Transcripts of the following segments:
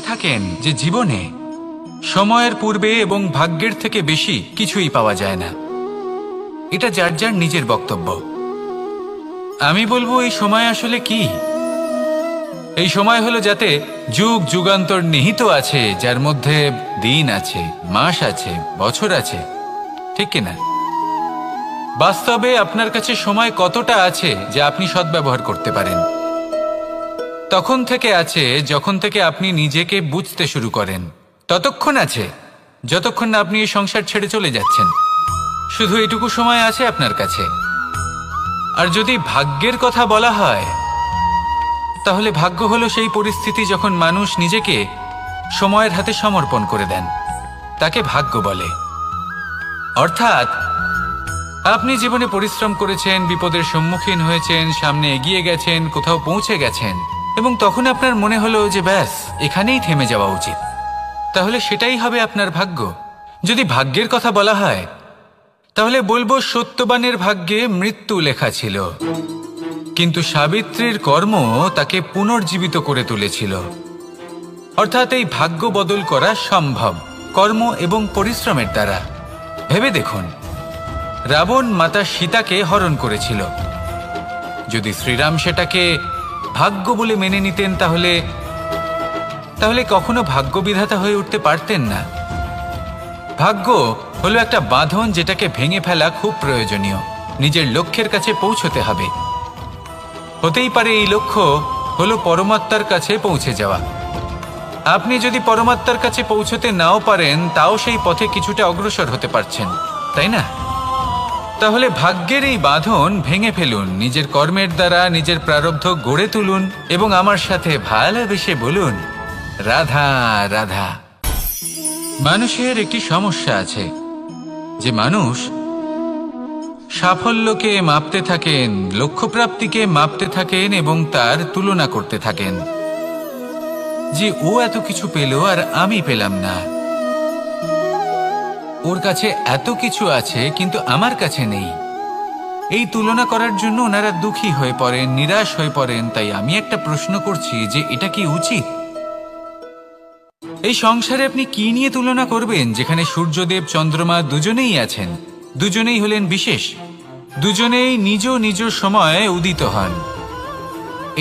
থাকেন যে জীবনে সময়ের পূর্বে এবং ভাগ্যের থেকে বেশি কিছুই পাওয়া যায় না। এটা যার যার নিজের বক্তব্য। আমি বলবো এই সময় আসলে কি? এই সময় হলো যাতে যুগ যুগান্তর নিহিত আছে, যার মধ্যে দিন আছে, মাস আছে, বছর আছে, ঠিক কিনা? বাস্তবে আপনার কাছে সময় কতটা আছে যা আপনি সদ্ব্যবহার করতে পারেন? তখন থেকে আছে যখন থেকে আপনি নিজেকে বুঝতে শুরু করেন। ততক্ষণ আছে যতক্ষণ না আপনি এই সংসার ছেড়ে চলে যাচ্ছেন। শুধু এটুকু সময় আছে আপনার কাছে। আর যদি ভাগ্যের কথা বলা হয়, তাহলে ভাগ্য হলো সেই পরিস্থিতি যখন মানুষ নিজেকে সময়ের হাতে সমর্পণ করে দেন, তাকে ভাগ্য বলে। অর্থাৎ আপনি জীবনে পরিশ্রম করেছেন, বিপদের সম্মুখীন হয়েছেন, সামনে এগিয়ে গেছেন, কোথাও পৌঁছে গেছেন, এবং তখন আপনার মনে হলো যে ব্যাস এখানেই থেমে যাওয়া উচিত। তাহলে সেটাই হবে আপনার ভাগ্য। যদি ভাগ্যের কথা বলা হয়, তাহলে বলবো সত্যবানের ভাগ্যে মৃত্যু লেখা ছিল, কিন্তু সাবিত্রীর কর্ম তাকে পুনর্জীবিত করে তুলেছিল। অর্থাৎ এই ভাগ্য বদল করা সম্ভব কর্ম এবং পরিশ্রমের দ্বারা। ভেবে দেখুন, রাবণ মাতা সীতাকে হরণ করেছিল। যদি শ্রীরাম সেটাকে ভাগ্য বলে মেনে নিতেন, তাহলে কখনো ভাগ্য বিধাতা হয়ে উঠতে পারতেন না। ভাগ্য হলো একটা বাঁধন যেটাকে ভেঙে ফেলা খুব প্রয়োজনীয়। নিজের লক্ষ্যের কাছে পৌঁছতে হবে। হতেই পারে এই লক্ষ্য হলো পরমাত্মার কাছে পৌঁছে যাওয়া। আপনি যদি পরমাত্মার কাছে পৌঁছতে নাও পারেন, তাও সেই পথে কিছুটা অগ্রসর হতে পারছেন, তাই না? তাহলে ভাগ্যের এই বাঁধন ভেঙে ফেলুন, নিজের কর্মের দ্বারা নিজের প্রারব্ধ গড়ে তুলুন এবং আমার সাথে ভালোবেসে বলুন, রাধা রাধা। মানুষের একটি সমস্যা আছে যে মানুষ সাফল্যকে মাপতে থাকেন, লক্ষ্যপ্রাপ্তিকে মাপতে থাকেন এবং তার তুলনা করতে থাকেন যে ও এত কিছু পেল আর আমি পেলাম না, ওর কাছে এত কিছু আছে কিন্তু আমার কাছে নেই। এই তুলনা করার জন্য ওনারা দুঃখী হয়ে পড়েন, নিরাশ হয়ে পড়েন। তাই আমি একটা প্রশ্ন করছি যে এটা কি উচিত? এই সংসারে আপনি কি নিয়ে তুলনা করবেন, যেখানে সূর্যদেব চন্দ্রমা দুজনেই আছেন, দুজনেই হলেন বিশেষ, দুজনেই নিজ নিজ সময়ে উদিত হন।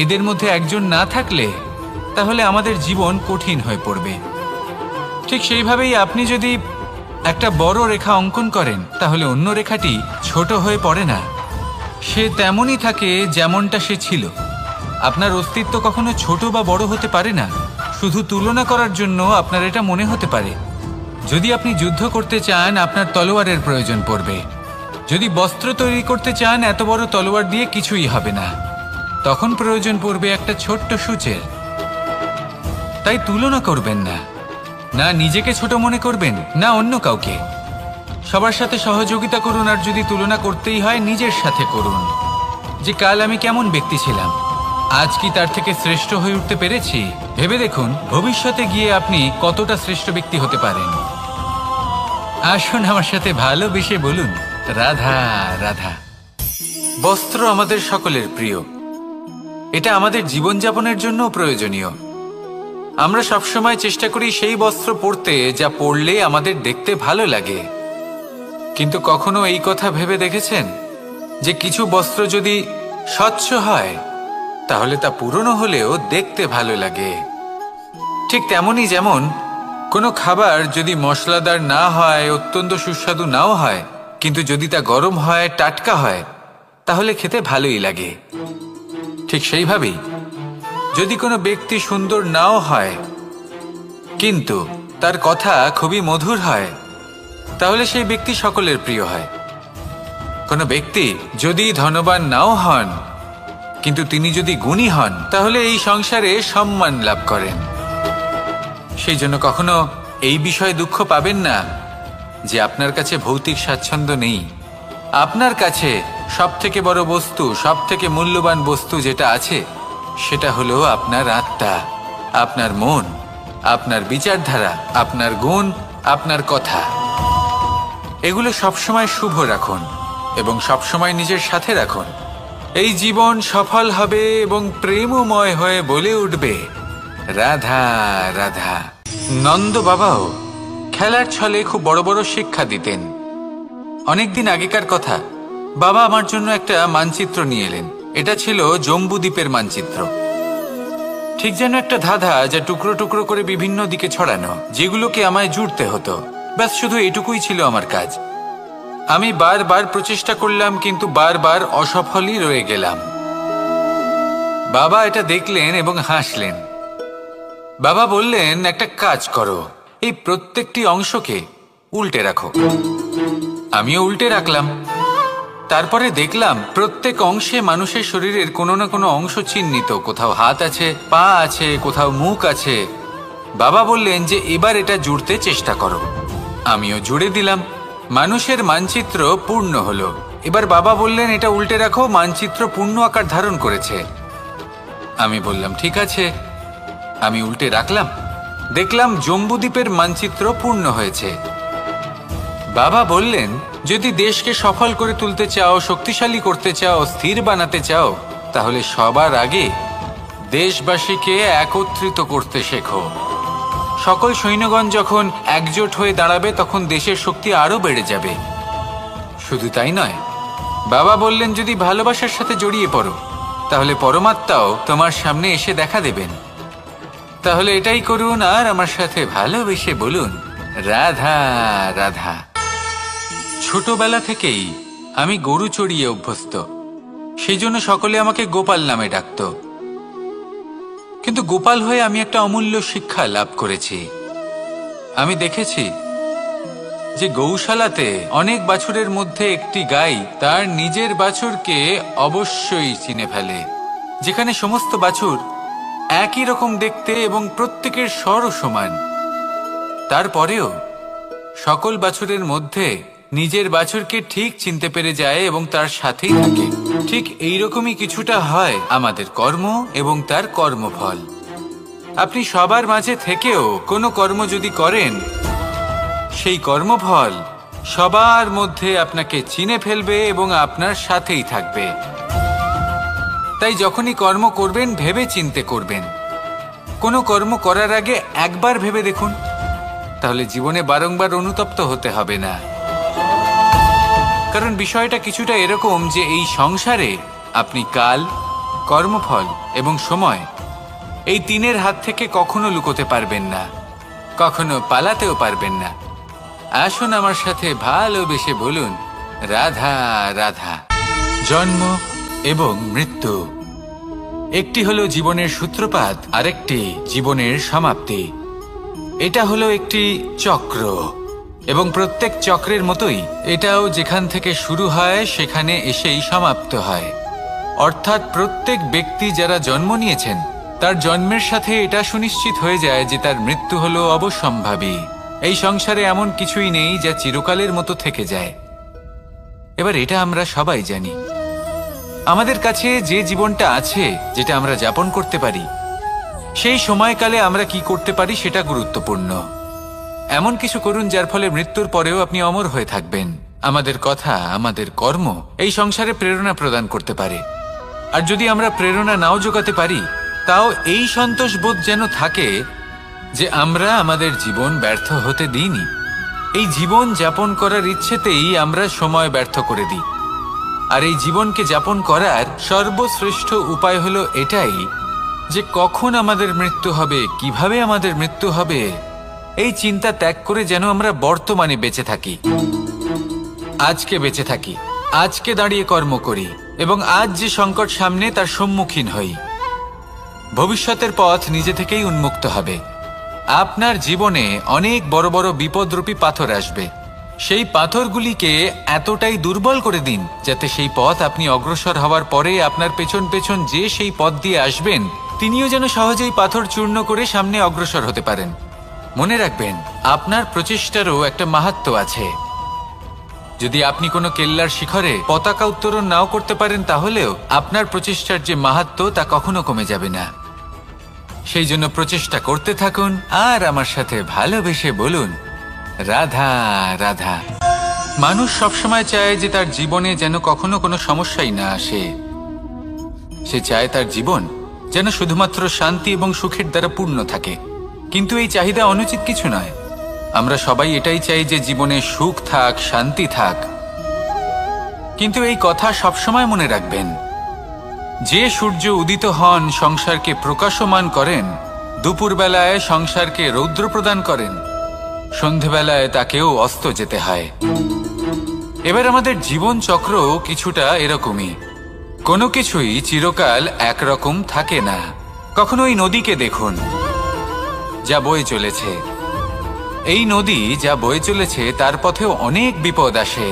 এদের মধ্যে একজন না থাকলে তাহলে আমাদের জীবন কঠিন হয়ে পড়বে। ঠিক সেইভাবেই আপনি যদি একটা বড় রেখা অঙ্কন করেন, তাহলে অন্য রেখাটি ছোট হয়ে পড়ে না, সে তেমনই থাকে যেমনটা সে ছিল। আপনার অস্তিত্ব কখনো ছোট বা বড় হতে পারে না। শুধু তুলনা করার জন্য আপনার এটা মনে হতে পারে। যদি আপনি যুদ্ধ করতে চান, আপনার তলোয়ারের প্রয়োজন পড়বে। যদি বস্ত্র তৈরি করতে চান, এত বড় তলোয়ার দিয়ে কিছুই হবে না, তখন প্রয়োজন পড়বে একটা ছোট্ট সূচের। তাই তুলনা করবেন না, না নিজেকে ছোট মনে করবেন, না অন্য কাউকে। সবার সাথে সহযোগিতা করুন, আর যদি তুলনা করতেই হয় নিজের সাথে করুন, যে কাল আমি কেমন ব্যক্তি ছিলাম, আজ কি তার থেকে শ্রেষ্ঠ হয়ে উঠতে পেরেছি? ভেবে দেখুন ভবিষ্যতে গিয়ে আপনি কতটা শ্রেষ্ঠ ব্যক্তি হতে পারেন। আসুন আমার সাথে ভালোবেসে বলুন, রাধা রাধা। বস্ত্র আমাদের সকলের প্রিয়, এটা আমাদের জীবনযাপনের জন্য প্রয়োজনীয়। আমরা সবসময় চেষ্টা করি সেই বস্ত্র পরতে যা পরলে আমাদের দেখতে ভালো লাগে। কিন্তু কখনো এই কথা ভেবে দেখেছেন যে কিছু বস্ত্র যদি স্বচ্ছ হয়, তাহলে তা পুরনো হলেও দেখতে ভালো লাগে? ঠিক তেমনই যেমন কোনো খাবার যদি মশলাদার না হয়, অত্যন্ত সুস্বাদু নাও হয়, কিন্তু যদি তা গরম হয়, টাটকা হয়, তাহলে খেতে ভালোই লাগে। ঠিক সেইভাবেই যদি কোনো ব্যক্তি সুন্দর নাও হয়, কিন্তু তার কথা খুবই মধুর হয়, তাহলে সেই ব্যক্তি সকলের প্রিয় হয়। কোনো ব্যক্তি যদি ধনবান নাও হন, কিন্তু তিনি যদি গুণী হন, তাহলে এই সংসারে সম্মান লাভ করেন। সেই জন্য কখনো এই বিষয়ে দুঃখ পাবেন না যে আপনার কাছে ভৌতিক স্বাচ্ছন্দ্য নেই। আপনার কাছে সব থেকে বড় বস্তু, সব থেকে মূল্যবান বস্তু যেটা আছে, সেটা হলো আপনার আত্মা, আপনার মন, আপনার বিচারধারা, আপনার গুণ, আপনার কথা। এগুলো সবসময় শুভ রাখুন এবং সবসময় নিজের সাথে রাখুন। এই জীবন সফল হবে এবং প্রেমময় হয়ে বলে উঠবে, রাধা রাধা। নন্দ বাবাও খেলার ছলে খুব বড় বড় শিক্ষা দিতেন। অনেকদিন আগেকার কথা, বাবা আমার জন্য একটা মানচিত্র নিয়ে এলেন। এটা ছিল জম্বু দ্বীপের মানচিত্র, ঠিক যেন একটা ধাঁধা, যা টুকরো টুকরো করে বিভিন্ন দিকে ছড়ানো, যেগুলোকে আমায় জুড়তে হতো। ব্যাস শুধু এটুকুই ছিল আমার কাজ। আমি বারবার প্রচেষ্টা করলাম, কিন্তু বারবার অসফলই রয়ে গেলাম। বাবা এটা দেখলেন এবং হাসলেন। বাবা বললেন, একটা কাজ করো, এই প্রত্যেকটি অংশকে উল্টে রাখো। আমিও উল্টে রাখলাম। তারপরে দেখলাম প্রত্যেক অংশে মানুষের শরীরের কোনো না কোনো অংশ চিহ্নিত। কোথাও হাত আছে, পা আছে, কোথাও মুখ আছে। বাবা বললেন যে এবার এটা জুড়তে চেষ্টা করো। আমিও জুড়ে দিলাম। মানুষের মানচিত্র পূর্ণ হলো। এবার বাবা বললেন, এটা উল্টে রাখো, মানচিত্র পূর্ণ আকার ধারণ করেছে। আমি বললাম, ঠিক আছে। আমি উল্টে রাখলাম। দেখলাম জম্বুদ্বীপের মানচিত্র পূর্ণ হয়েছে। বাবা বললেন, যদি দেশকে সফল করে তুলতে চাও, শক্তিশালী করতে চাও, স্থির বানাতে চাও, তাহলে সবার আগে দেশবাসীকে একত্রিত করতে শেখো। সকল সৈন্যগণ যখন একজোট হয়ে দাঁড়াবে, তখন দেশের শক্তি আরো বেড়ে যাবে। শুধু তাই নয়, বাবা বললেন, যদি ভালোবাসার সাথে জড়িয়ে পড়ো, তাহলে পরমাত্মাও তোমার সামনে এসে দেখা দেবেন। তাহলে এটাই করুন, আর আমার সাথে ভালোবেসে বলুন, রাধা রাধা। ছোটবেলা থেকেই আমি গরু চড়িয়ে অভ্যস্ত, সেই জন্য সকলে আমাকে গোপাল নামে ডাকত। কিন্তু গোপাল হয়ে আমি একটা অমূল্য শিক্ষা লাভ করেছি। আমি দেখেছি যে গৌশালাতে অনেক বাছুরের মধ্যে একটি গাই তার নিজের বাছুরকে অবশ্যই চিনে ফেলে। যেখানে সমস্ত বাছুর একই রকম দেখতে এবং প্রত্যেকের স্বরও সমান, তারপরেও সকল বাছুরের মধ্যে নিজের বাছুরকে ঠিক চিনতে পেরে যায় এবং তার সাথেই থাকে। ঠিক এইরকমই কিছুটা হয় আমাদের কর্ম এবং তার কর্মফল। আপনি সবার মাঝে থেকেও কোনো কর্ম যদি করেন, সেই কর্মফল সবার মধ্যে আপনাকে চিনে ফেলবে এবং আপনার সাথেই থাকবে। তাই যখনই কর্ম করবেন, ভেবে চিন্তে করবেন। কোনো কর্ম করার আগে একবার ভেবে দেখুন, তাহলে জীবনে বারংবার অনুতপ্ত হতে হবে না। কারণ বিষয়টা কিছুটা এরকম যে এই সংসারে আপনি কাল, কর্মফল এবং সময়, এই তিনের হাত থেকে কখনো লুকোতে পারবেন না, কখনো পালাতেও পারবেন না। আসুন আমার সাথে ভালোবেসে বলুন, রাধা রাধা। জন্ম এবং মৃত্যু, একটি হলো জীবনের সূত্রপাত, আরেকটি জীবনের সমাপ্তি। এটা হলো একটি চক্র, এবং প্রত্যেক চক্রের মতোই এটাও যেখান থেকে শুরু হয় সেখানে এসেই সমাপ্ত হয়। অর্থাৎ প্রত্যেক ব্যক্তি যারা জন্ম নিয়েছেন, তার জন্মের সাথে এটা সুনিশ্চিত হয়ে যায় যে তার মৃত্যু হলো অবশ্যম্ভাবী। এই সংসারে এমন কিছুই নেই যা চিরকালের মতো থেকে যায়। এবার এটা আমরা সবাই জানি। আমাদের কাছে যে জীবনটা আছে, যেটা আমরা যাপন করতে পারি, সেই সময়কালে আমরা কি করতে পারি সেটা গুরুত্বপূর্ণ। এমন কিছু করুন যার ফলে মৃত্যুর পরেও আপনি অমর হয়ে থাকবেন। আমাদের কথা, আমাদের কর্ম এই সংসারে প্রেরণা প্রদান করতে পারে। আর যদি আমরা প্রেরণা নাও জোগাতে পারি, তাও এই সন্তোষ বোধ যেন থাকে যে আমরা আমাদের জীবন ব্যর্থ হতে দিইনি। এই জীবন যাপন করার ইচ্ছেতেই আমরা সময় ব্যর্থ করে দিই। আর এই জীবনকে যাপন করার সর্বশ্রেষ্ঠ উপায় হলো এটাই যে কখন আমাদের মৃত্যু হবে, কিভাবে আমাদের মৃত্যু হবে, এই চিন্তা ত্যাগ করে যেন আমরা বর্তমানে বেঁচে থাকি, আজকে বেঁচে থাকি, আজকে দাঁড়িয়ে কর্ম করি এবং আজ যে সংকট সামনে তার সম্মুখীন হই। ভবিষ্যতের পথ নিজে থেকেই উন্মুক্ত হবে। আপনার জীবনে অনেক বড় বড় বিপদরূপী পাথর আসবে। সেই পাথরগুলিকে এতটাই দুর্বল করে দিন যাতে সেই পথ আপনি অগ্রসর হওয়ার পরে আপনার পেছন পেছন যে সেই পথ দিয়ে আসবেন, তিনিও যেন সহজেই পাথর চূর্ণ করে সামনে অগ্রসর হতে পারেন। মনে রাখবেন, আপনার প্রচেষ্টারও একটা মাহাত্ম্য আছে। যদি আপনি কোনো কেল্লার শিখরে পতাকা উত্তোলন নাও করতে পারেন, তাহলেও আপনার প্রচেষ্টার যে মাহাত্ম্য তা কখনো কমে যাবে না। সেই জন্য প্রচেষ্টা করতে থাকুন আর আমার সাথে ভালোবেসে বলুন, রাধা রাধা। মানুষ সবসময় চায় যে তার জীবনে যেন কখনো কোনো সমস্যাই না আসে। সে চায় তার জীবন যেন শুধুমাত্র শান্তি এবং সুখের দ্বারা পূর্ণ থাকে। কিন্তু এই চাহিদা অনুচিত কিছু নয়। আমরা সবাই এটাই চাই যে জীবনে সুখ থাক, শান্তি থাক। কিন্তু এই কথা সবসময় মনে রাখবেন, যে সূর্য উদিত হন সংসারকে প্রকাশমান করেন, দুপুরবেলায় সংসারকে রৌদ্র প্রদান করেন, সন্ধেবেলায় তাকেও অস্ত যেতে হয়। এবার আমাদের জীবন চক্র কিছুটা এরকমই। কোনো কিছুই চিরকাল একরকম থাকে না। কখনো এই নদীকে দেখুন, যা বয়ে চলেছে। এই নদী যা বয়ে চলেছে তার পথেও অনেক বিপদ আসে।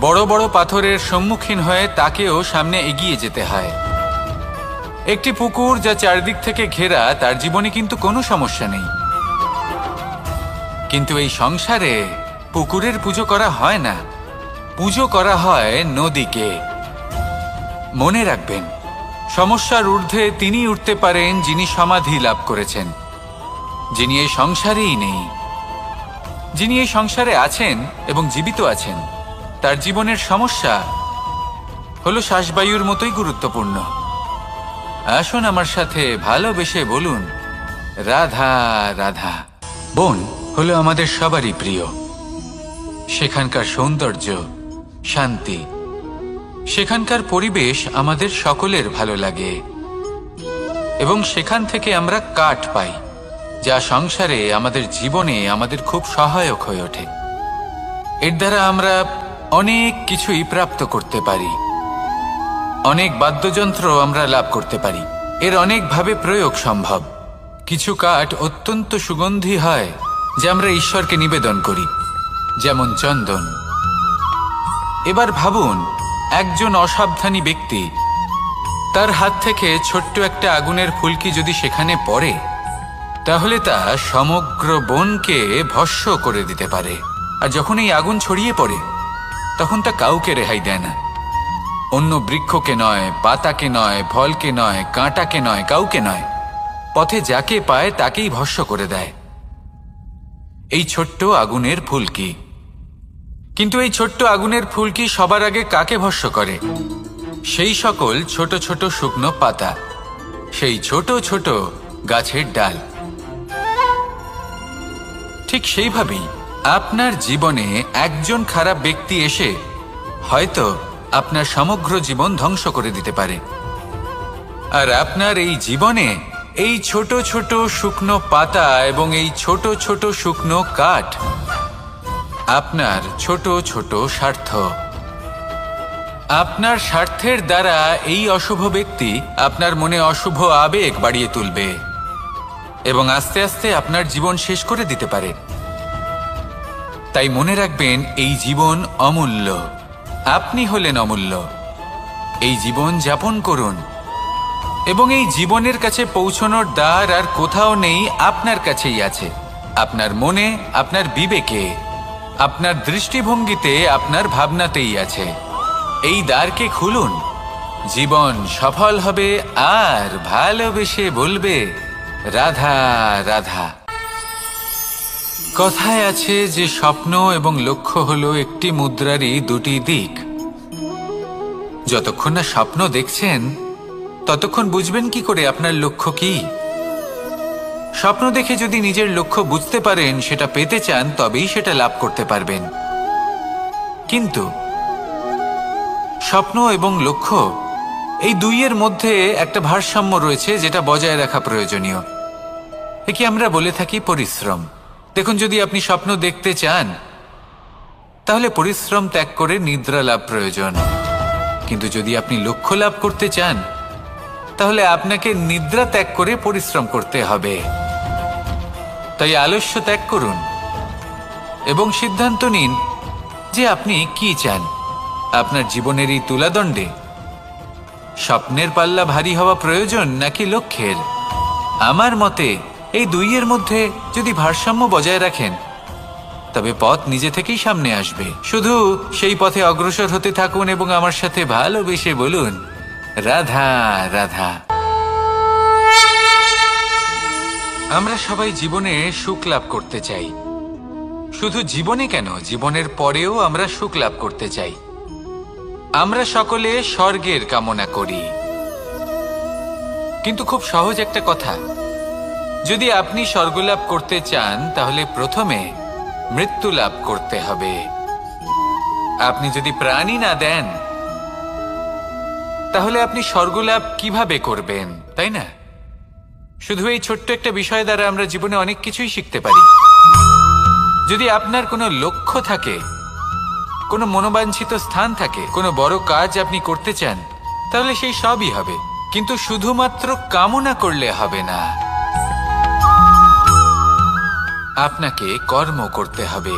বড় বড় পাথরের সম্মুখীন হয়ে তাকেও সামনে এগিয়ে যেতে হয়। একটি পুকুর যা চারদিক থেকে ঘেরা, তার জীবনে কিন্তু কোনো সমস্যা নেই। কিন্তু এই সংসারে পুকুরের পুজো করা হয় না, পুজো করা হয় নদীকে। মনে রাখবেন, সমস্যার ঊর্ধ্বে তিনি উঠতে পারেন যিনি সমাধি লাভ করেছেন, যিনি এই সংসারেই নেই। যিনি এই সংসারে আছেন এবং জীবিত আছেন, তার জীবনের সমস্যা হলো শ্বাসবায়ুর মতোই গুরুত্বপূর্ণ। আসুন আমার সাথে ভালোবেসে বলুন, রাধা রাধা। বন হলো আমাদের সবারই প্রিয়। সেখানকার সৌন্দর্য, শান্তি, সেখানকার পরিবেশ আমাদের সকলের ভালো লাগে এবং সেখান থেকে আমরা কাঠ পাই, যা সংসারে আমাদের জীবনে আমাদের খুব সহায়ক হয়ে ওঠে। এর দ্বারা আমরা অনেক কিছুই প্রাপ্ত করতে পারি। অনেক বাদ্যযন্ত্র আমরা লাভ করতে পারি। এর অনেকভাবে প্রয়োগ সম্ভব। কিছু কাঠ অত্যন্ত সুগন্ধি হয়, যা আমরা ঈশ্বরকে নিবেদন করি, যেমন চন্দন। এবার ভাবুন, একজন অসাবধানী ব্যক্তি, তার হাত থেকে ছোট্ট একটা আগুনের ফুলকি যদি সেখানে পড়ে, তাহলে তা সমগ্র বনকে ভস্ম করে দিতে পারে। আর যখন এই আগুন ছড়িয়ে পড়ে, তখন তা কাউকে রেহাই দেয় না। অন্য বৃক্ষকে নয়, পাতাকে নয়, ফলকে নয়, কাঁটাকে নয়, কাউকে নয়, পথে যাকে পায় তাকেই ভস্ম করে দেয়। এই ছোট্ট আগুনের ফুলকি। কিন্তু এই ছোট্ট আগুনের ফুলকি সবার আগে কাকে ভস্ম করে? সেই সকল ছোট ছোট শুকনো পাতা, সেই ছোট ছোট গাছের ডাল। ঠিক সেইভাবেই আপনার জীবনে একজন খারাপ ব্যক্তি এসে হয়তো আপনার সমগ্র জীবন ধ্বংস করে দিতে পারে। আর আপনার এই জীবনে এই ছোট ছোট শুকনো পাতা এবং এই ছোট ছোট শুকনো কাঠ আপনার ছোট ছোট স্বার্থ। আপনার স্বার্থের দ্বারা এই অশুভ ব্যক্তি আপনার মনে অশুভ আবেগ বাড়িয়ে তুলবে এবং আস্তে আস্তে আপনার জীবন শেষ করে দিতে পারে। তাই মনে রাখবেন, এই জীবন অমূল্য। আপনি হলেন অমূল্য। এই জীবন যাপন করুন এবং এই জীবনের কাছে পৌঁছানোর দ্বার আর কোথাও নেই, আপনার কাছেই আছে। আপনার মনে, আপনার বিবেকে, আপনার দৃষ্টিভঙ্গিতে, আপনার ভাবনাতেই আছে। এই দ্বারকে খুলুন, জীবন সফল হবে আর ভালোবেসে বলবে, রাধা রাধা। কথায় আছে যে স্বপ্ন এবং লক্ষ্য হলো একটি মুদ্রারই দুটি দিক। যতক্ষণ না স্বপ্ন দেখছেন, ততক্ষণ বুঝবেন কি করে আপনার লক্ষ্য কি? স্বপ্ন দেখে যদি নিজের লক্ষ্য বুঝতে পারেন, সেটা পেতে চান, তবেই সেটা লাভ করতে পারবেন। কিন্তু স্বপ্ন এবং লক্ষ্য, এই দুইয়ের মধ্যে একটা ভারসাম্য রয়েছে, যেটা বজায় রাখা প্রয়োজনীয়। একে আমরা বলে থাকি পরিশ্রম। দেখুন, যদি আপনি স্বপ্ন দেখতে চান, তাহলে পরিশ্রম ত্যাগ করে নিদ্রা লাভ প্রয়োজন। কিন্তু যদি আপনি লক্ষ্য লাভ করতে চান, তাহলে আপনাকে নিদ্রা ত্যাগ করে পরিশ্রম করতে হবে। তাই আলস্য ত্যাগ করুন এবং সিদ্ধান্ত নিন যে আপনি কি চান। আপনার জীবনের এই তুলাদণ্ডে স্বপ্নের পাল্লা ভারী হওয়া প্রয়োজন নাকি লক্ষ্যের? আমার মতে এই দুইয়ের মধ্যে যদি ভারসাম্য বজায় রাখেন, তবে পথ নিজে থেকেই সামনে আসবে। শুধু সেই পথে অগ্রসর হতে থাকুন এবং আমার সাথে ভালোবেসে বলুন, রাধা রাধা। আমরা সবাই জীবনে সুখ লাভ করতে চাই। শুধু জীবনে কেন, জীবনের পরেও আমরা সুখ লাভ করতে চাই। আমরা সকলে স্বর্গের কামনা করি। কিন্তু খুব সহজ একটা কথা, যদি আপনি স্বর্গলাভ করতে চান তাহলে প্রথমে মৃত্যু লাভ করতে হবে। আপনি যদি প্রাণই না দেন তাহলে আপনি স্বর্গলাভ কিভাবে করবেন, তাই না? শুধু এই ছোট্ট একটা বিষয় দ্বারা আমরা জীবনে অনেক কিছুই শিখতে পারি। যদি আপনার কোনো লক্ষ্য থাকে, কোনো মনোবাঞ্ছিত স্থান থাকে, কোনো বড় কাজ আপনি করতে চান, তাহলে সেই সবই হবে। কিন্তু শুধুমাত্র কামনা করলে হবে না, আপনাকে কর্ম করতে হবে,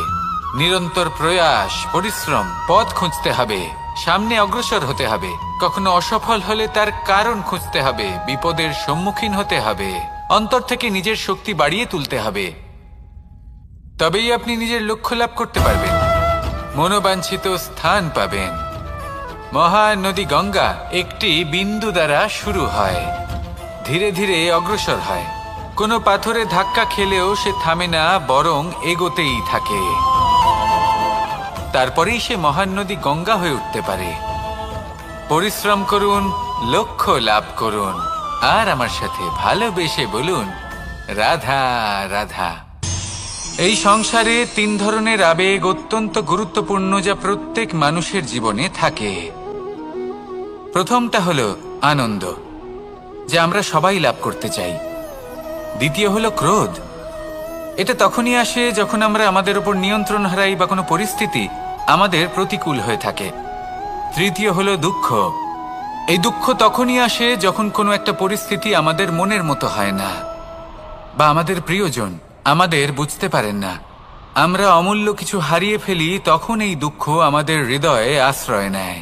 নিরন্তর প্রয়াস, পরিশ্রম, পথ খুঁজতে হবে, সামনে অগ্রসর হতে হবে। কখনো অসফল হলে তার কারণ খুঁজতে হবে, বিপদের সম্মুখীন হতে হবে, অন্তর থেকে নিজের শক্তি বাড়িয়ে তুলতে হবে। তবেই আপনি নিজের লক্ষ্য লাভ করতে পারবেন, মনোবাঞ্ছিত স্থান পাবেন। মহানদী গঙ্গা একটি বিন্দু দ্বারা শুরু হয়, ধীরে ধীরে অগ্রসর হয়। কোনো পাথরে ধাক্কা খেলেও সে থামে না, বরং এগোতেই থাকে। তারপরেই সে মহান নদী গঙ্গা হয়ে উঠতে পারে। পরিশ্রম করুন, লক্ষ্য লাভ করুন, আর আমার সাথে ভালোবেসে বলুন, রাধা রাধা। এই সংসারে 3 ধরনের আবেগ অত্যন্ত গুরুত্বপূর্ণ, যা প্রত্যেক মানুষের জীবনে থাকে। প্রথমটা হলো আনন্দ, যা আমরা সবাই লাভ করতে চাই। দ্বিতীয় হলো ক্রোধ, এটা তখনই আসে যখন আমরা আমাদের উপর নিয়ন্ত্রণ হারাই বা কোনো পরিস্থিতি আমাদের প্রতিকূল হয়ে থাকে। তৃতীয় হলো দুঃখ, এই দুঃখ তখনই আসে যখন কোনো একটা পরিস্থিতি আমাদের মনের মতো হয় না, বা আমাদের প্রিয়জন আমাদের বুঝতে পারেন না, আমরা অমূল্য কিছু হারিয়ে ফেলি, তখন এই দুঃখ আমাদের হৃদয়ে আশ্রয় নেয়।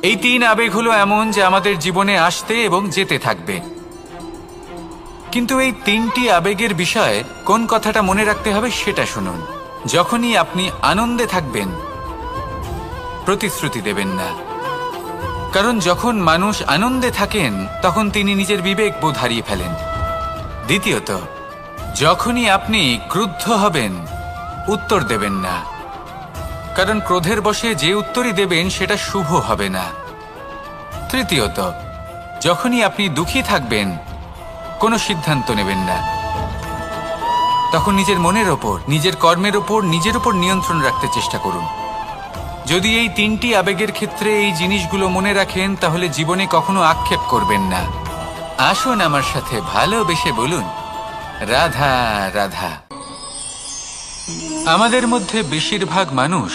এই 3 আবেগ হলো এমন যে আমাদের জীবনে আসতে এবং যেতে থাকবে। কিন্তু এই 3টি আবেগের বিষয়ে কোন কথাটা মনে রাখতে হবে সেটা শুনুন। যখনই আপনি আনন্দে থাকবেন, প্রতিশ্রুতি দেবেন না, কারণ যখন মানুষ আনন্দে থাকেন তখন তিনি নিজের বিবেক বোধ হারিয়ে ফেলেন। দ্বিতীয়ত, যখনই আপনি ক্রুদ্ধ হবেন, উত্তর দেবেন না, কারণ ক্রোধের বশে যে উত্তরই দেবেন সেটা শুভ হবে না। তৃতীয়ত, যখনই আপনি দুঃখী থাকবেন, কোনো সিদ্ধান্ত নেবেন না, তখন নিজের মনের ওপর, নিজের কর্মের ওপর, নিজের ওপর নিয়ন্ত্রণ রাখতে চেষ্টা করুন। যদি এই 3টি আবেগের ক্ষেত্রে এই জিনিসগুলো মনে রাখেন, তাহলে জীবনে কখনো আক্ষেপ করবেন না। আসুন আমার সাথে ভালোবেসে বলুন, রাধা রাধা। আমাদের মধ্যে বেশিরভাগ মানুষ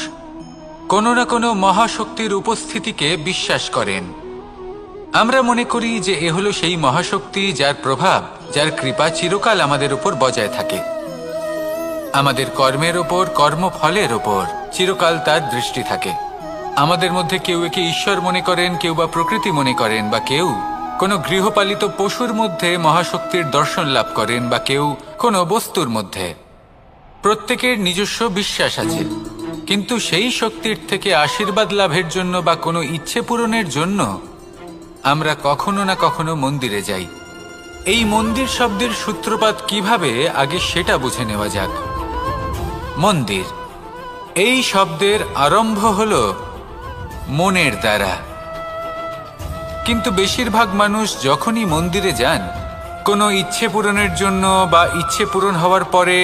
কোনো না কোনো মহাশক্তির উপস্থিতিকে বিশ্বাস করেন। আমরা মনে করি যে এ হলো সেই মহাশক্তি যার প্রভাব, যার কৃপা চিরকাল আমাদের উপর বজায় থাকে। আমাদের কর্মের ওপর, কর্মফলের ওপর চিরকাল তার দৃষ্টি থাকে। আমাদের মধ্যে কেউ একে ঈশ্বর মনে করেন, কেউ বা প্রকৃতি মনে করেন, বা কেউ কোনো গৃহপালিত পশুর মধ্যে মহাশক্তির দর্শন লাভ করেন, বা কেউ কোনো বস্তুর মধ্যে। প্রত্যেকের নিজস্ব বিশ্বাস আছে, কিন্তু সেই শক্তির থেকে আশীর্বাদ লাভের জন্য বা কোনো ইচ্ছে পূরণের জন্য আমরা কখনো না কখনো মন্দিরে যাই। এই মন্দির শব্দের সূত্রপাত কিভাবে, আগে সেটা বুঝে নেওয়া যাক। মন্দির এই শব্দের আরম্ভ হলো মনের দ্বারা, কিন্তু বেশিরভাগ মানুষ যখনই মন্দিরে যান কোনো ইচ্ছে পূরণের জন্য বা ইচ্ছে পূরণ হওয়ার পরে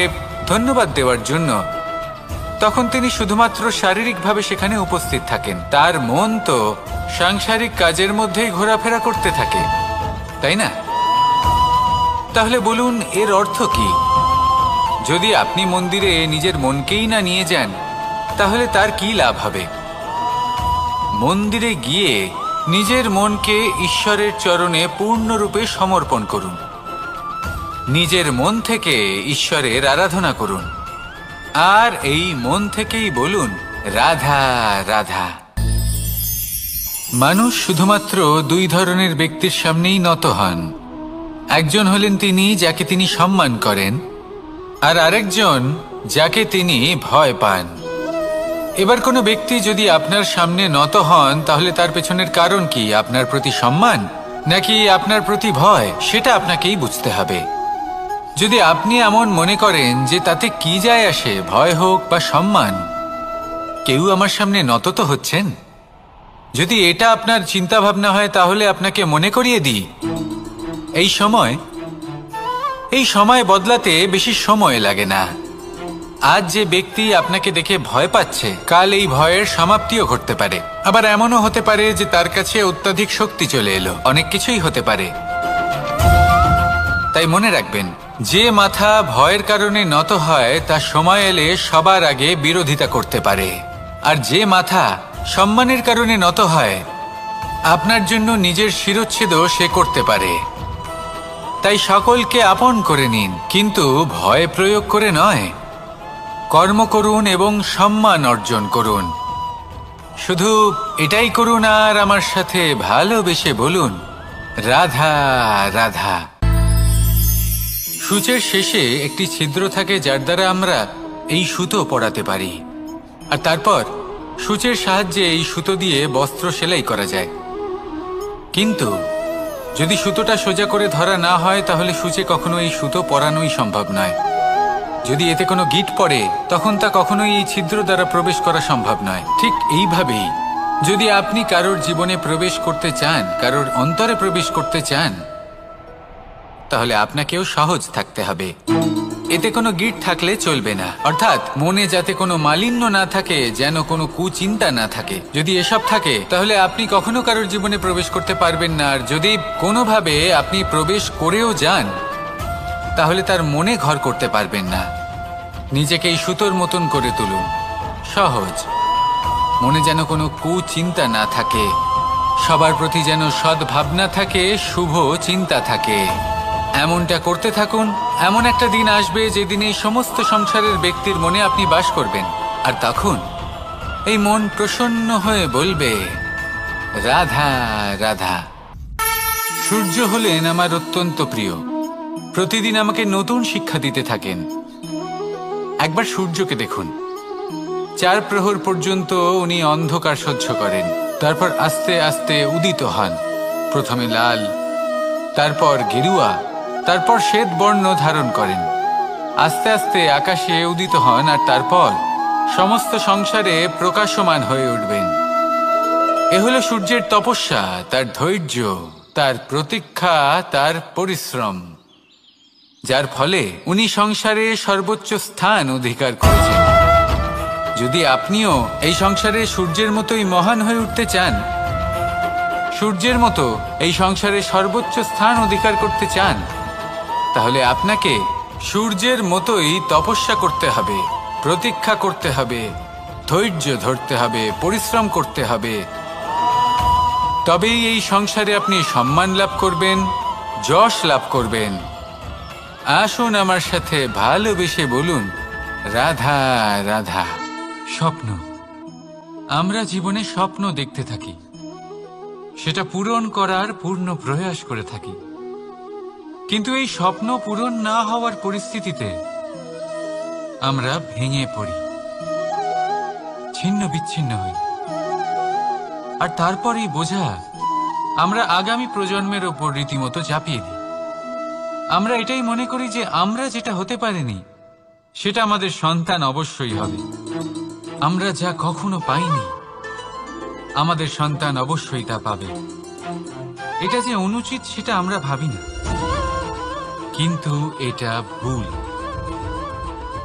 ধন্যবাদ দেওয়ার জন্য, তখন তিনি শুধুমাত্র শারীরিকভাবে সেখানে উপস্থিত থাকেন। তার মন তো সাংসারিক কাজের মধ্যেই ঘোরাফেরা করতে থাকে, তাই না? তাহলে বলুন, এর অর্থ কি? যদি আপনি মন্দিরে নিজের মনকেই না নিয়ে যান, তাহলে তার কি লাভ হবে? মন্দিরে গিয়ে নিজের মনকে ঈশ্বরের চরণে পূর্ণরূপে সমর্পণ করুন। নিজের মন থেকে ঈশ্বরের আরাধনা করুন, আর এই মন থেকেই বলুন, রাধা রাধা। মানুষ শুধুমাত্র 2 ধরনের ব্যক্তির সামনেই নত হন। একজন হলেন তিনি যাকে তিনি সম্মান করেন, আর আরেকজন যাকে তিনি ভয় পান। এবার কোনো ব্যক্তি যদি আপনার সামনে নত হন, তাহলে তার পেছনের কারণ কি? আপনার প্রতি সম্মান নাকি আপনার প্রতি ভয়? সেটা আপনাকেই বুঝতে হবে। যদি আপনি এমন মনে করেন যে তাতে কি যায় আসে, ভয় হোক বা সম্মান, কেউ আমার সামনে নত তো হচ্ছেন, যদি এটা আপনার চিন্তা ভাবনা হয়, তাহলে আপনাকে মনে করিয়ে দিই, এই সময় বদলাতে বেশি সময় লাগে না। আজ যে ব্যক্তি আপনাকে দেখে ভয় পাচ্ছে, কাল এই ভয়ের সমাপ্তিও ঘটতে পারে। আবার এমনও হতে পারে যে তার কাছে অত্যাধিক শক্তি চলে এলো। অনেক কিছুই হতে পারে। তাই মনে রাখবেন, যে মাথা ভয়ের কারণে নত হয় তা সময় এলে সবার আগে বিরোধিতা করতে পারে, আর যে মাথা সম্মানের কারণে নত হয় আপনার জন্য নিজের শিরচ্ছেদও সে করতে পারে। তাই সকলকে আপন করে নিন, কিন্তু ভয় প্রয়োগ করে নয়। কর্ম করুন এবং সম্মান অর্জন করুন। শুধু এটাই করুন আর আমার সাথে ভালোবেসে বলুন, রাধা রাধা। সূচের শেষে একটি ছিদ্র থাকে যার দ্বারা আমরা এই সুতো পরাতে পারি, আর তারপর সূচের সাহায্যে এই সুতো দিয়ে বস্ত্র সেলাই করা যায়। কিন্তু যদি সুতোটা সোজা করে ধরা না হয় তাহলে সূচে কখনো এই সুতো পরানোই সম্ভব নয়। যদি এতে কোনো গিঁট পড়ে তখন তা কখনোই এই ছিদ্র দ্বারা প্রবেশ করা সম্ভব নয়। ঠিক এইভাবেই যদি আপনি কারোর জীবনে প্রবেশ করতে চান, কারোর অন্তরে প্রবেশ করতে চান, তাহলে আপনাকেও সহজ থাকতে হবে। এতে কোনো গিঁট থাকলে চলবে না, অর্থাৎ মনে যাতে কোনো মালিন্য না থাকে, যেন কোনো কুচিন্তা না থাকে। যদি এসব থাকে তাহলে আপনি কখনো কারোর জীবনে প্রবেশ করতে পারবেন না। আর যদি কোনোভাবে আপনি প্রবেশ করেও যান তাহলে তার মনে ঘর করতে পারবেন না। নিজেকে এই সুতোর মতন করে তুলুন, সহজ। মনে যেন কোনো কুচিন্তা না থাকে, সবার প্রতি যেন সদ্ভাবনা থাকে, শুভ চিন্তা থাকে। এমনটা করতে থাকুন। এমন একটা দিন আসবে যেদিন এই সমস্ত সংসারের ব্যক্তির মনে আপনি বাস করবেন, আর তখন এই মন প্রসন্ন হয়ে বলবে, রাধা রাধা। সূর্য হলেন আমার অত্যন্ত প্রিয়। প্রতিদিন আমাকে নতুন শিক্ষা দিতে থাকেন। একবার সূর্যকে দেখুন। 4 প্রহর পর্যন্ত উনি অন্ধকার সহ্য করেন, তারপর আস্তে আস্তে উদিত হন। প্রথমে লাল, তারপর গেরুয়া, তারপর শ্বেত বর্ণ ধারণ করেন। আস্তে আস্তে আকাশে উদিত হন, আর তারপর সমস্ত সংসারে প্রকাশমান হয়ে উঠবেন। এ হলো সূর্যের তপস্যা, তার ধৈর্য, তার প্রতীক্ষা, তার পরিশ্রম, যার ফলে উনি সংসারে সর্বোচ্চ স্থান অধিকার করেছেন। যদি আপনিও এই সংসারে সূর্যের মতোই মহান হয়ে উঠতে চান, সূর্যের মতো এই সংসারে সর্বোচ্চ স্থান অধিকার করতে চান, তাহলে আপনাকে সূর্যের মতোই তপস্যা করতে হবে, প্রতীক্ষা করতে হবে, ধৈর্য ধরতে হবে, পরিশ্রম করতে হবে। তবেই এই সংসারে আপনি সম্মান লাভ করবেন, যশ লাভ করবেন। আসুন আমার সাথে ভালোবেসে বলুন, রাধা রাধা। স্বপ্ন, আমরা জীবনে স্বপ্ন দেখতে থাকি, সেটা পূরণ করার পূর্ণ প্রয়াস করে থাকি। কিন্তু এই স্বপ্ন পূরণ না হওয়ার পরিস্থিতিতে আমরা ভেঙে পড়ি, ছিন্ন বিচ্ছিন্ন হই, আর তারপর এই বোঝা আমরা আগামী প্রজন্মের ওপর রীতিমতো চাপিয়ে দিই। আমরা এটাই মনে করি যে আমরা যেটা হতে পারিনি সেটা আমাদের সন্তান অবশ্যই হবে। আমরা যা কখনো পাইনি আমাদের সন্তান অবশ্যই তা পাবে। এটা যে অনুচিত সেটা আমরা ভাবি না, কিন্তু এটা ভুল,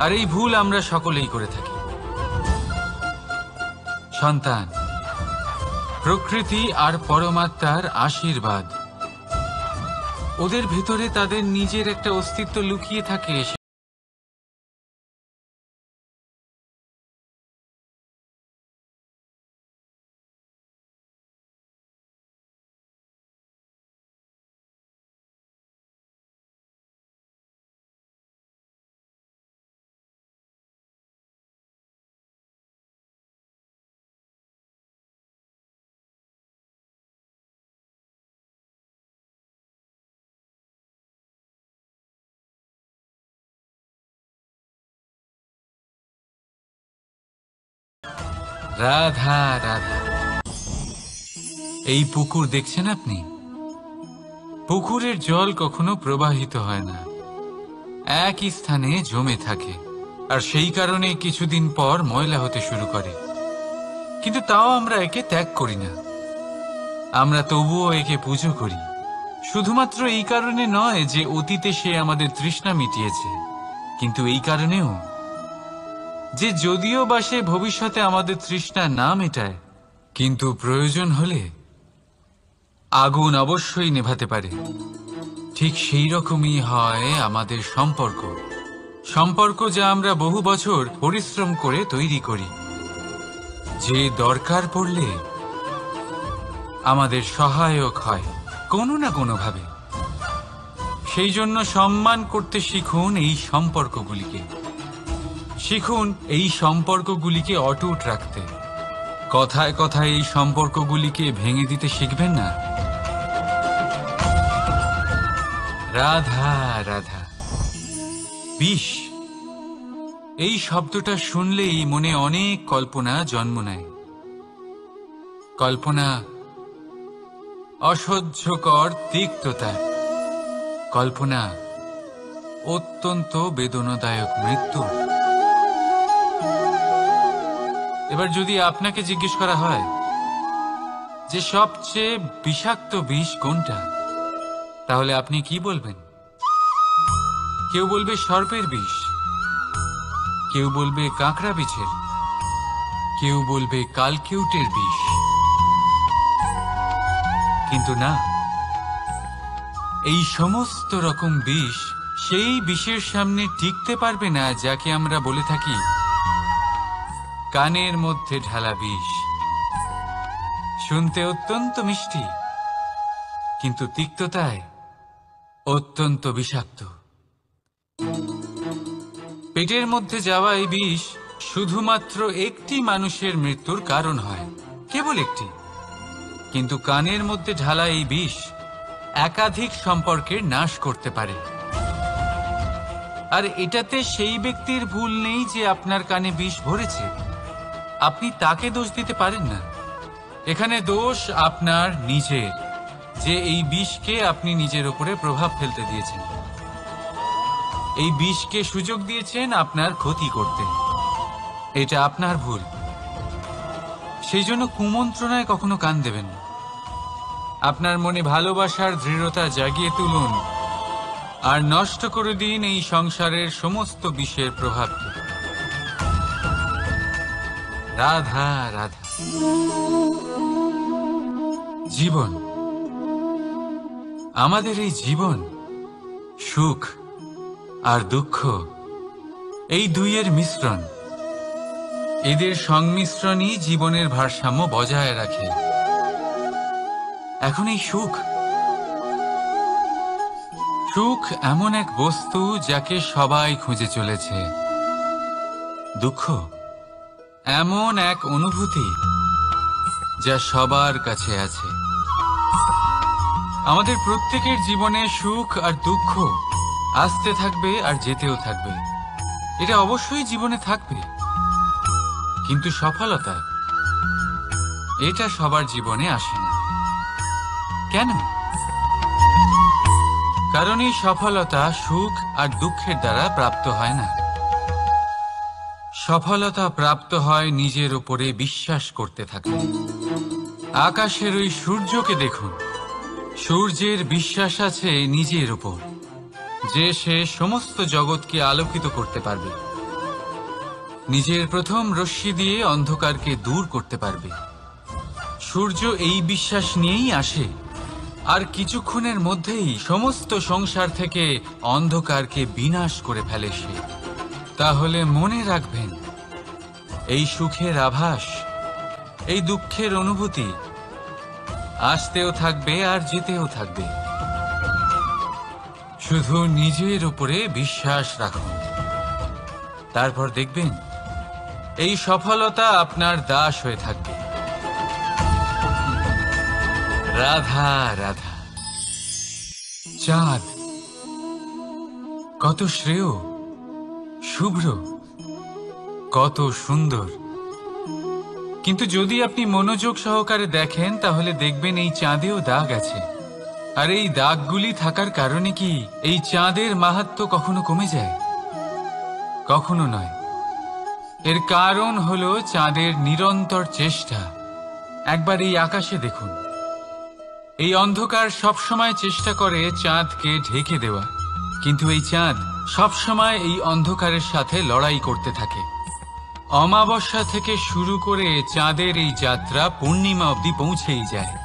আর এই ভুল আমরা সকলেই করে থাকি। সন্তান প্রকৃতি আর পরমাত্মার আশীর্বাদ। ওদের ভেতরে তাদের নিজের একটা অস্তিত্ব লুকিয়ে থাকে। রাধা রাধা। এই পুকুর দেখছেন আপনি? পুকুরের জল কখনো প্রবাহিত হয় না, একই স্থানে জমে থাকে, আর সেই কারণে কিছুদিন পর ময়লা হতে শুরু করে। কিন্তু তাও আমরা একে ত্যাগ করি না, আমরা তবুও একে পুজো করি, শুধুমাত্র এই কারণে নয় যে অতীতে সে আমাদের তৃষ্ণা মিটিয়েছে, কিন্তু এই কারণেও যে যদিও বা সে ভবিষ্যতে আমাদের তৃষ্ণা না মেটায়, কিন্তু প্রয়োজন হলে আগুন অবশ্যই নেভাতে পারে। ঠিক সেই রকমই হয় আমাদের সম্পর্ক, সম্পর্ক যা আমরা বহু বছর পরিশ্রম করে তৈরি করি, যে দরকার পড়লে আমাদের সহায়ক হয় কোনো না কোনোভাবে। সেই জন্য সম্মান করতে শিখুন এই সম্পর্কগুলিকে, শিখুন এই সম্পর্কগুলিকে অটুট রাখতে। কথায় কথায় এই সম্পর্কগুলিকে ভেঙে দিতে শিখবেন না। রাধা রাধা। বিষ, এই শব্দটা শুনলেই মনে অনেক কল্পনা জন্ম নেয়। কল্পনা অসহ্যকর তিক্ততা, কল্পনা অত্যন্ত বেদনাদায়ক মৃত্যু। এবার যদি আপনাকে জিজ্ঞেস করা হয় যে সবচেয়ে বিষাক্ত বিষ কোনটা, তাহলে আপনি কি বলবেন? কেউ বলবে সর্পের বিষ, কেউ বলবে কাঁকড়া বিছের, কেউ বলবে কালকিউটের বিষ। কিন্তু না, এই সমস্ত রকম বিষ সেই বিষের সামনে টিকতে পারবে না যাকে আমরা বলে থাকি কানের মধ্যে ঢালা বিষ। শুনতে অত্যন্ত মিষ্টি, কিন্তু তিক্ততায় অত্যন্ত বিষাক্ত। পেটের মধ্যে যাওয়া এই বিষ শুধুমাত্র একটি মানুষের মৃত্যুর কারণ হয়, কেবল একটি। কিন্তু কানের মধ্যে ঢালা এই বিষ একাধিক সম্পর্কের নাশ করতে পারে। আর এটাতে সেই ব্যক্তির ভুল নেই যে আপনার কানে বিষ ভরেছে, আপনি তাকে দোষ দিতে পারেন না। এখানে দোষ আপনার নিজের, যে এই বিষকে আপনি নিজের উপরে প্রভাব ফেলতে দিয়েছেন, এই বিষকে সুযোগ দিয়েছেন আপনার ক্ষতি করতে। এটা আপনার ভুল। সেই জন্য কুমন্ত্রণায় কখনো কান দেবেন না। আপনার মনে ভালোবাসার দৃঢ়তা জাগিয়ে তুলুন আর নষ্ট করে দিন এই সংসারের সমস্ত বিষের প্রভাবকে। রাধা রাধা। জীবন, আমাদের এই জীবন, সুখ আর দুঃখ, এই দুইয়ের মিশ্রণ। এদের সংমিশ্রণই জীবনের ভারসাম্য বজায় রাখে। এখন এই সুখ, সুখ এমন এক বস্তু যাকে সবাই খুঁজে চলেছে। দুঃখ এমন এক অনুভূতি যা সবার কাছে আছে। আমাদের প্রত্যেকের জীবনে সুখ আর দুঃখ আসতে থাকবে আর যেতেও থাকবে, এটা অবশ্যই জীবনে থাকবে। কিন্তু সফলতা, এটা সবার জীবনে আসে না। কেন? কারণ এই সফলতা সুখ আর দুঃখের দ্বারা প্রাপ্ত হয় না। সফলতা প্রাপ্ত হয় নিজের উপরে বিশ্বাস করতে থাকলে। আকাশের ওই সূর্যকে দেখুন, সূর্যের বিশ্বাস আছে নিজের উপর যে সে সমস্ত জগৎকে আলোকিত করতে পারবে, নিজের প্রথম রশ্মি দিয়ে অন্ধকারকে দূর করতে পারবে। সূর্য এই বিশ্বাস নিয়েই আসে, আর কিছুক্ষণের মধ্যেই সমস্ত সংসার থেকে অন্ধকারকে বিনাশ করে ফেলে সে। তাহলে মনে রাখবেন, এই সুখের আভাস, এই দুঃখের অনুভূতি আসতেও থাকবে আর যেতেও থাকবে। শুধু নিজের উপরে বিশ্বাস রাখুন, তারপর দেখবেন এই সফলতা আপনার দাস হয়ে থাকবে। রাধা রাধা। চাঁদ কত শ্রেয়, শুভ্র, কত সুন্দর। কিন্তু যদি আপনি মনোযোগ সহকারে দেখেন তাহলে দেখবেন এই চাঁদেও দাগ আছে। আর এই দাগগুলি থাকার কারণে কি এই চাঁদের মাহাত্ম্য কখনো কমে যায়? কখনো নয়। এর কারণ হলো চাঁদের নিরন্তর চেষ্টা। একবার এই আকাশে দেখুন, এই অন্ধকার সবসময় চেষ্টা করে চাঁদকে ঢেকে দেওয়া, কিন্তু এই চাঁদ সবসময় এই অন্ধকারের সাথে লড়াই করতে থাকে। অমাবস্যা থেকে শুরু করে চাঁদের এই যাত্রা পূর্ণিমা অবধি পৌঁছেই যায়,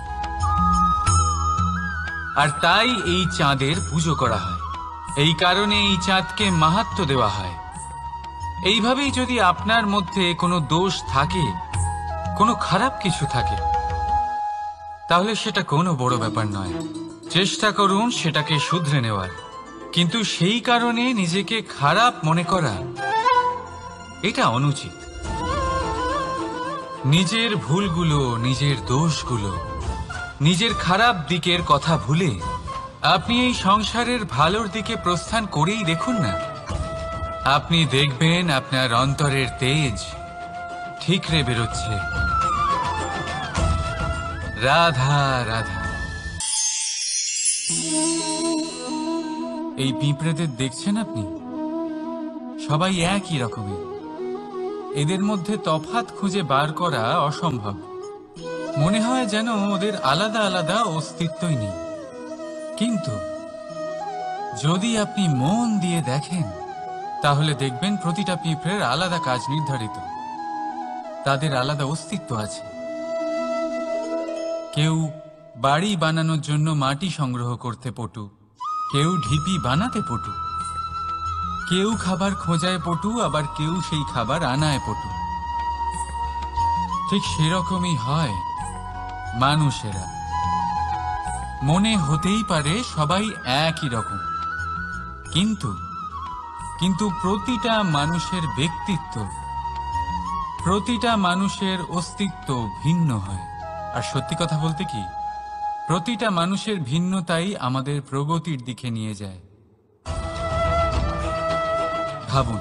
আর তাই এই চাঁদের পুজো করা হয়। এই কারণে এই চাঁদকে মাহাত্ম্য দেওয়া হয়। এইভাবেই যদি আপনার মধ্যে কোনো দোষ থাকে, কোনো খারাপ কিছু থাকে, তাহলে সেটা কোনো বড় ব্যাপার নয়। চেষ্টা করুন সেটাকে শুধরে নেওয়ার, কিন্তু সেই কারণে নিজেকে খারাপ মনে করা এটা অনুচিত। নিজের ভুলগুলো, নিজের দোষগুলো, নিজের খারাপ দিকের কথা ভুলে আপনি এই সংসারের ভালোর দিকে প্রস্থান করেই দেখুন না। আপনি দেখবেন আপনার অন্তরের তেজ ঠিকরে বেরোচ্ছে। রাধা রাধা। এই পিঁপড়েদের দেখছেন আপনি? সবাই একই রকমের। এদের মধ্যে তফাৎ খুঁজে বার করা অসম্ভব। মনে হয় যেন ওদের আলাদা আলাদা অস্তিত্বই নেই। কিন্তু যদি আপনি মন দিয়ে দেখেন, তাহলে দেখবেন প্রতিটা পিঁপড়ের আলাদা কাজ নির্ধারিত। তাদের আলাদা অস্তিত্ব আছে। কেউ বাড়ি বানানোর জন্য মাটি সংগ্রহ করতে পটু, কেউ ঢিপি বানাতে পটু, কেউ খাবার খোঁজায় পটু, আবার কেউ সেই খাবার আনায় পটু। ঠিক সেরকমই হয় মানুষেরা। মনে হতেই পারে সবাই একই রকম, কিন্তু প্রতিটা মানুষের ব্যক্তিত্ব, প্রতিটা মানুষের অস্তিত্ব ভিন্ন হয়। আর সত্যি কথা বলতে কি, প্রতিটা মানুষের ভিন্নতাই আমাদের প্রগতির দিকে নিয়ে যায়। ভাবুন,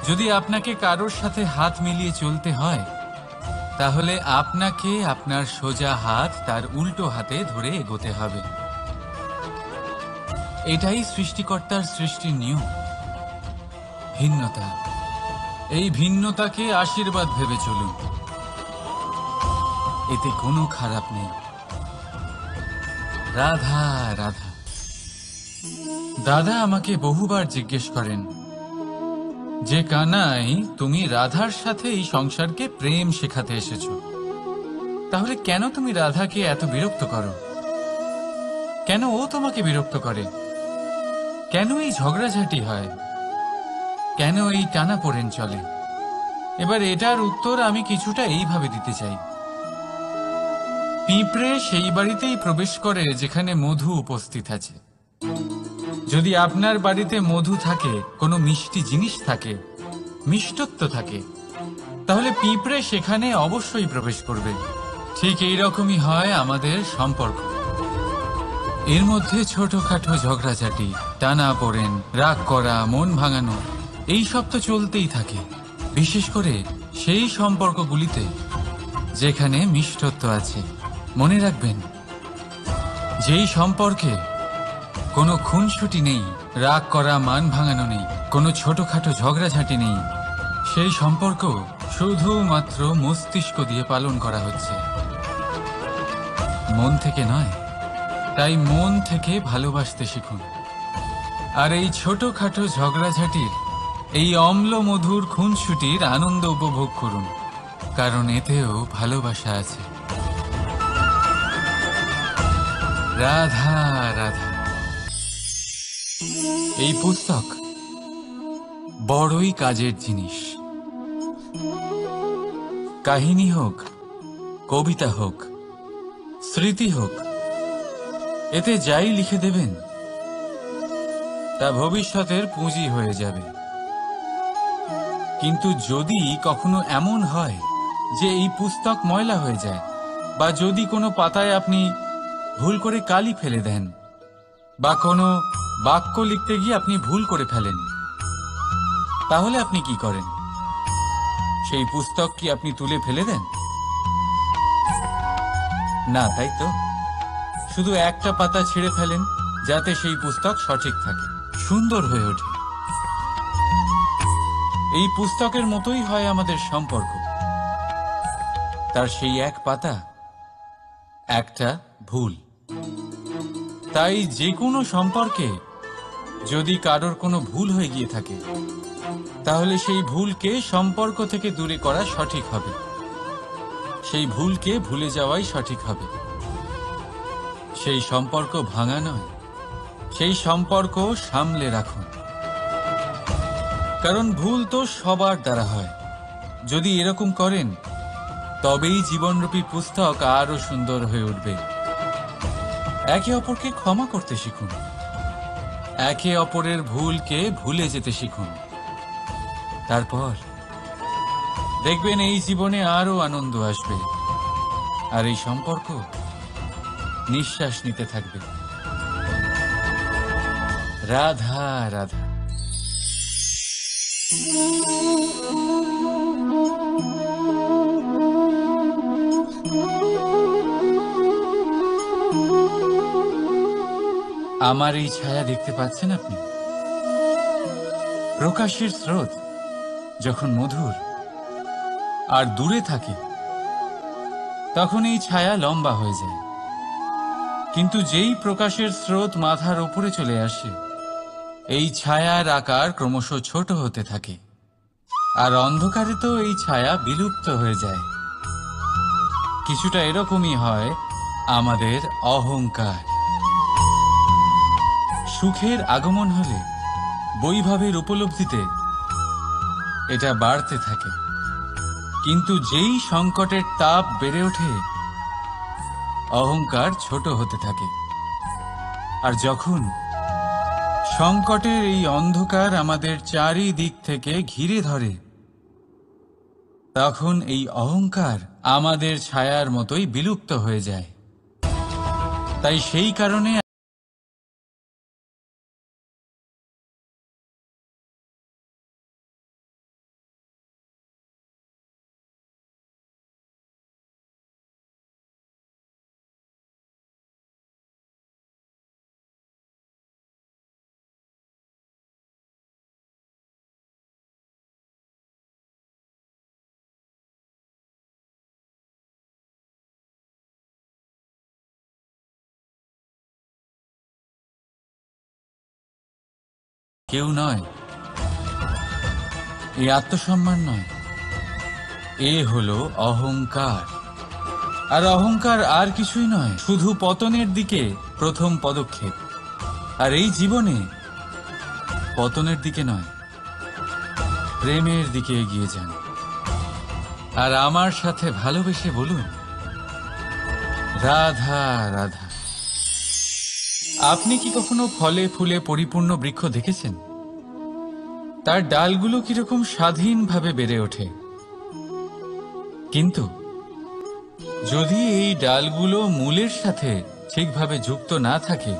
যদি আপনাকে কারোর সাথে হাত মিলিয়ে চলতে হয়, তাহলে আপনাকে আপনার সোজা হাত তার উল্টো হাতে ধরে এগোতে হবে। এটাই সৃষ্টিকর্তার সৃষ্টির নিয়ম। ভিন্নতা, এই ভিন্নতাকে আশীর্বাদ ভেবে চলুন। এতে কোনো খারাপ নেই। রাধা রাধা। দাদা আমাকে বহুবার জিজ্ঞেস করেন যে, কানাই, তুমি রাধার সাথে এই সংসারকে প্রেম শেখাতে এসেছো, তাহলে কেন তুমি রাধাকে এত বিরক্ত করো? কেন ও তোমাকে বিরক্ত করে? কেন এই ঝগড়াঝাটি হয়? কেন এই টানাপোড়েন চলে? এবার এটার উত্তর আমি কিছুটা এইভাবে দিতে চাই। পিঁপড়ে সেই বাড়িতেই প্রবেশ করে যেখানে মধু উপস্থিত আছে। যদি আপনার বাড়িতে মধু থাকে, কোনো মিষ্টি জিনিস থাকে, মিষ্টত্ব থাকে, তাহলে পিঁপড়ে সেখানে অবশ্যই প্রবেশ করবে। ঠিক এইরকমই হয় আমাদের সম্পর্ক। এর মধ্যে ছোটখাটো ঝগড়াঝাটি, টানাপোড়েন, রাগ করা, মন ভাঙানো, এই সব তো চলতেই থাকে। বিশেষ করে সেই সম্পর্কগুলিতে যেখানে মিষ্টত্ব আছে। মনে রাখবেন, যেই সম্পর্কে কোনো খুনসুটি নেই, রাগ করা, মান ভাঙানো নেই, কোনো ছোটখাটো ঝগড়াঝাটি নেই, সেই সম্পর্ক শুধুমাত্র মস্তিষ্ক দিয়ে পালন করা হচ্ছে, মন থেকে নয়। তাই মন থেকে ভালোবাসতে শিখুন। আর এই ছোটখাটো ঝগড়াঝাটির, এই অম্ল মধুর খুনসুটির আনন্দ উপভোগ করুন, কারণ এতেও ভালোবাসা আছে। রাধা রাধা। এই পুস্তক বড়ই কাজের জিনিস। কাহিনী হোক, কবিতা হোক, স্মৃতি হোক, এতে যাই লিখে দেবেন তা ভবিষ্যতের পুঁজি হয়ে যাবে। কিন্তু যদি কখনো এমন হয় যে এই পুস্তক ময়লা হয়ে যায়, বা যদি কোনো পাতায় আপনি ভুল করে কালি ফেলে দেন, বা কোনো বাক্য লিখতে গিয়ে আপনি ভুল করে ফেলেন, তাহলে আপনি কি করেন? সেই পুস্তক কি আপনি তুলে ফেলে দেন? না, তাই তো। শুধু একটা পাতা ছিঁড়ে ফেলেন, যাতে সেই পুস্তক সঠিক থাকে, সুন্দর হয়ে ওঠে। এই পুস্তকের মতোই হয় আমাদের সম্পর্ক। তার সেই এক পাতা, একটা ভুল, তাই যে কোনো সম্পর্কে যদি কারোর কোনো ভুল হয়ে গিয়ে থাকে, তাহলে সেই ভুলকে সম্পর্ক থেকে দূরে করা সঠিক হবে। সেই ভুলকে ভুলে যাওয়াই সঠিক হবে। সেই সম্পর্ক ভাঙা নয়, সেই সম্পর্ক সামলে রাখুন। কারণ ভুল তো সবার দ্বারা হয়। যদি এরকম করেন, তবেই জীবনরূপী পুস্তক আরো সুন্দর হয়ে উঠবে। একে অপরকে ক্ষমা করতে শিখুন। একে অপরের ভুলকে ভুলে যেতে শিখুন। তারপর দেখবেন এই জীবনে আরো আনন্দ আসবে, আর এই সম্পর্ক নিঃশ্বাস নিতে থাকবে। রাধা রাধা। আমার এই ছায়া দেখতে পাচ্ছেন আপনি? প্রকাশের স্রোত যখন মধুর আর দূরে থাকে, তখন এই ছায়া লম্বা হয়ে যায়। কিন্তু যেই প্রকাশের স্রোত মাথার উপরে চলে আসে, এই ছায়ার আকার ক্রমশ ছোট হতে থাকে, আর অন্ধকারে তো এই ছায়া বিলুপ্ত হয়ে যায়। কিছুটা এরকমই হয় আমাদের অহংকার। সুখের আগমন হলে, বৈভবের উপলব্ধিতে এটা বাড়তে থাকে। কিন্তু যেই সংকটের তাপ বেড়ে ওঠে, অহংকার ছোট হতে থাকে। আর যখন সংকটের এই অন্ধকার আমাদের চারিদিক থেকে ঘিরে ধরে, তখন এই অহংকার আমাদের ছায়ার মতোই বিলুপ্ত হয়ে যায়। তাই সেই কারণে কেউ নয়, এই আত্মসম্মান নয়, এ হলো অহংকার। আর অহংকার আর কিছুই নয়, শুধু পতনের দিকে প্রথম পদক্ষেপ। আর এই জীবনে পতনের দিকে নয়, প্রেমের দিকে এগিয়ে যান। আর আমার সাথে ভালোবেসে বলুন, রাধা রাধা। আপনি কি কখনো ফলে ফুলে পরিপূর্ণ বৃক্ষ দেখেছেন? তার ডালগুলো কিরকম স্বাধীনভাবে বেড়ে ওঠে। কিন্তু যদি এই ডালগুলো মূলের সাথে ঠিকভাবে যুক্ত না থাকে,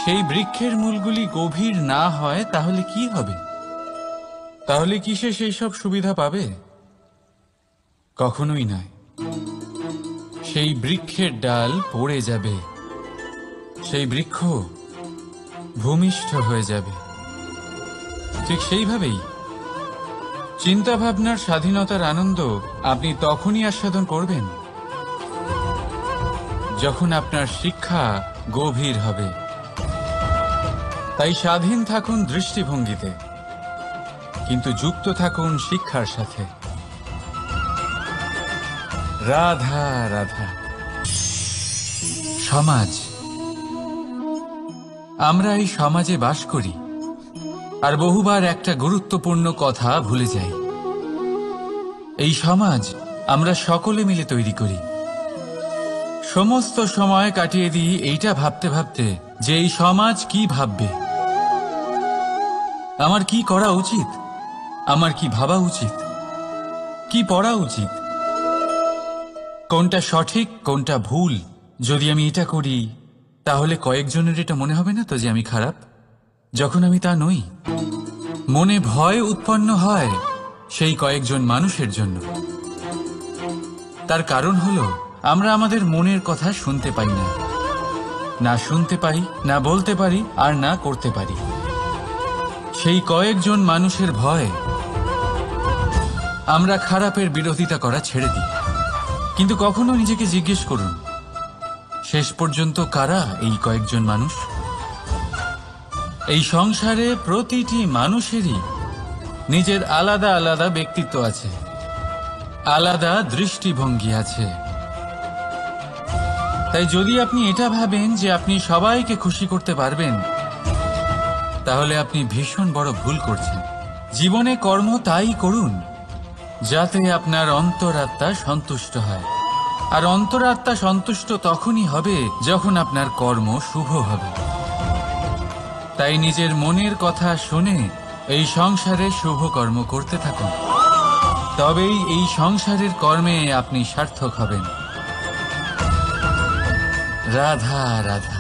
সেই বৃক্ষের মূলগুলি গভীর না হয়, তাহলে কি হবে? তাহলে কি সে সেই সব সুবিধা পাবে? কখনোই নয়। সেই বৃক্ষের ডাল পড়ে যাবে, সেই বৃক্ষ ভূমিষ্ঠ হয়ে যাবে। ঠিক সেইভাবেই চিন্তা ভাবনার স্বাধীনতার আনন্দ আপনি তখনই আস্বাদন করবেন, যখন আপনার শিক্ষা গভীর হবে। তাই স্বাধীন থাকুন দৃষ্টিভঙ্গিতে, কিন্তু যুক্ত থাকুন শিক্ষার সাথে। রাধা রাধা। সমাজ, আমরা এই সমাজে বাস করি, আর বহুবার একটা গুরুত্বপূর্ণ কথা ভুলে যাই। এই সমাজ আমরা সকলে মিলে তৈরি করি। সমস্ত সময় কাটিয়ে দিই এইটা ভাবতে ভাবতে যে এই সমাজ কি ভাববে, আমার কি করা উচিত, আমার কি ভাবা উচিত, কি পড়া উচিত, কোনটা সঠিক কোনটা ভুল। যদি আমি এটা করি, তাহলে কয়েকজনের এটা মনে হবে না তো যে আমি খারাপ, যখন আমি তা নই। মনে ভয় উৎপন্ন হয় সেই কয়েকজন মানুষের জন্য। তার কারণ হলো আমরা আমাদের মনের কথা শুনতে পাই না, না শুনতে পাই, না বলতে পারি, আর না করতে পারি। সেই কয়েকজন মানুষের ভয় আমরা খারাপের বিরোধিতা করা ছেড়ে দিই। কিন্তু কখনো নিজেকে জিজ্ঞেস করুন, শেষ পর্যন্ত কারা এই কয়েকজন মানুষ? এই সংসারে প্রতিটি মানুষেরই নিজের আলাদা আলাদা ব্যক্তিত্ব আছে, আলাদা দৃষ্টিভঙ্গি আছে। তাই যদি আপনি এটা ভাবেন যে আপনি সবাইকে খুশি করতে পারবেন, তাহলে আপনি ভীষণ বড় ভুল করছেন। জীবনে কর্ম তাই করুন যাতে আপনার অন্তরাত্মা সন্তুষ্ট হয়, আর অন্তরাত্মা সন্তুষ্ট তখনই হবে যখন আপনার কর্ম শুভ হবে। তাই নিজের মনের কথা শুনে এই সংসারে শুভ কর্ম করতে থাকুন, তবেই এই সংসারের কর্মে আপনি সার্থক হবেন। রাধা রাধা।